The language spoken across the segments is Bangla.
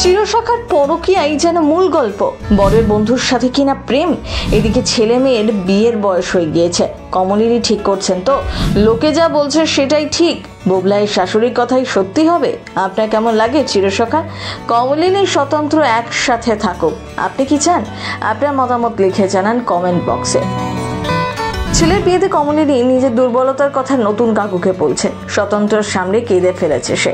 চিরসখার পরকীয়াই যেন মূল গল্প। বরের বন্ধুর সাথে কিনা প্রেম, এদিকে ছেলে মেয়ের বিয়ের বয়স হয়ে গিয়েছে। কমলিনী ঠিক করছেন তো? লোকে যা বলছে সেটাই ঠিক? বুবলাইয়ের শাশুড়ির কথাই সত্যি হবে? আপনার কেমন লাগে চিরসখা? কমলিনী স্বতন্ত্র একসাথে থাকুক, আপনি কি চান? আপনার মতামত লিখে জানান কমেন্ট বক্সে। ছেলের বিয়েতে কমলিনী নিজের দুর্বলতার কথা নতুন কাকুকে বলছে। স্বতন্ত্রের সামনে কেঁদে ফেলেছে সে।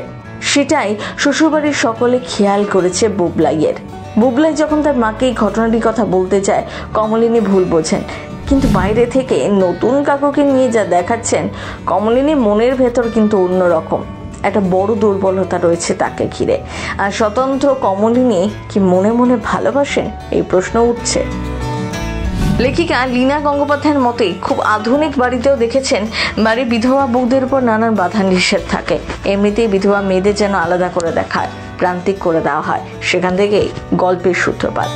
সেটাই শ্বশুরবাড়ির সকলে খেয়াল করেছে বুবলাইয়ের। বুবলাই যখন তার মাকে এই ঘটনাটির কথা বলতে চায়, কমলিনী ভুল বোঝেন। কিন্তু বাইরে থেকে নতুন কাকুকে নিয়ে যা দেখাচ্ছেন, কমলিনী মনের ভেতর কিন্তু অন্যরকম একটা বড় দুর্বলতা রয়েছে তাকে ঘিরে। আর স্বতন্ত্র কমলিনী কি মনে মনে ভালোবাসেন, এই প্রশ্ন উঠছে। লেখিকা লীনা গঙ্গোপাধ্যায়ের মতে খুব আধুনিক বাড়িতেও দেখেছেন বাড়ির বিধবা বউদের উপর নানান বাধা নিষেধ থাকে। এমনিতেই বিধবা মেয়েদের যেন আলাদা করে দেখায়, প্রান্তিক করে দেওয়া হয়। সেখান থেকেই গল্পের সূত্রপাত।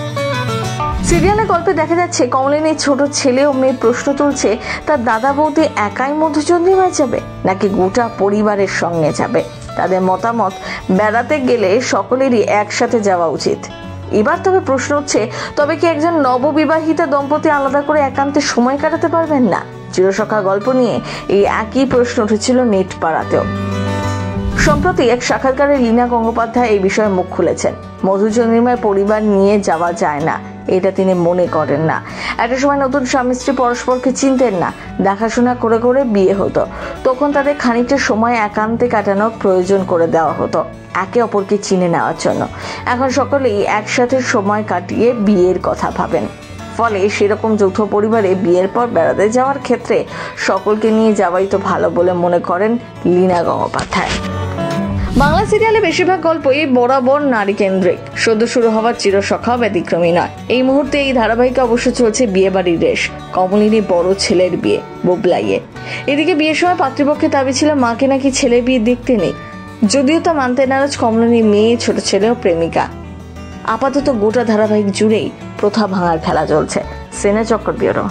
সিরিয়ালে গল্পে দেখা যাচ্ছে কমলিনীর ছোট ছেলে ও মেয়ে প্রশ্ন তুলছে, তার দাদা বৌদি একাই মধুচন্দ্রিমায় যাবে নাকি গোটা পরিবারের সঙ্গে যাবে। তাদের মতামত, বেড়াতে গেলে সকলেরই একসাথে যাওয়া উচিত। এবার তবে প্রশ্ন হচ্ছে, তবে কি একজন নববিবাহিতা দম্পতি আলাদা করে একান্তে সময় কাটাতে পারবেন না? চিরসখা গল্প নিয়ে এই একই প্রশ্ন উঠেছিল নেট পাড়াতেও। সম্প্রতি এক সাক্ষাৎকারে লীনা গঙ্গোপাধ্যায় এই বিষয়ে মুখ খুলেছেন। মধুচন্দ্রিমায় পরিবার নিয়ে যাওয়া যায় না, এটা তিনি মনে করেন না। একটা সময় নতুন স্বামী স্ত্রী পরস্পরকে চিনতেন না, দেখাশোনা করে করে বিয়ে হতো। তখন তাদের খানিকটা সময় একান্তে কাটানোর প্রয়োজন করে দেওয়া হতো, একে অপরকে চিনে নেওয়ার জন্য। এখন সকলেই একসাথে সময় কাটিয়ে বিয়ের কথা ভাবেন। ফলে সেরকম যৌথ পরিবারে বিয়ের পর বেড়াতে যাওয়ার ক্ষেত্রে সকলকে নিয়ে যাওয়াই তো ভালো বলে মনে করেন লীনা গঙ্গোপাধ্যায়। বাংলা সিরিয়ালে বেশিরভাগ গল্পই বরাবর নারী কেন্দ্রিক। সদ্য শুরু হওয়ার চিরসখাও ব্যতিক্রমী নয়। এই মুহূর্তে এই ধারাবাহিকে অবশ্য চলছে বিয়ে বাড়ির রেশ। কমলিনীর বড় ছেলের বিয়ে, বুবলাইয়ের। এদিকে বিয়ের সময় পাত্রীপক্ষের দাবি ছিল মাকে নাকি ছেলে বিয়ে দেখতে নেই। যদিও তা মানতে নারাজ কমলিনীর মেয়ে, ছোট ছেলে ও প্রেমিকা। আপাতত গোটা ধারাবাহিক জুড়েই প্রথা ভাঙার খেলা চলছে। সেনা চক্র ব্যুরো।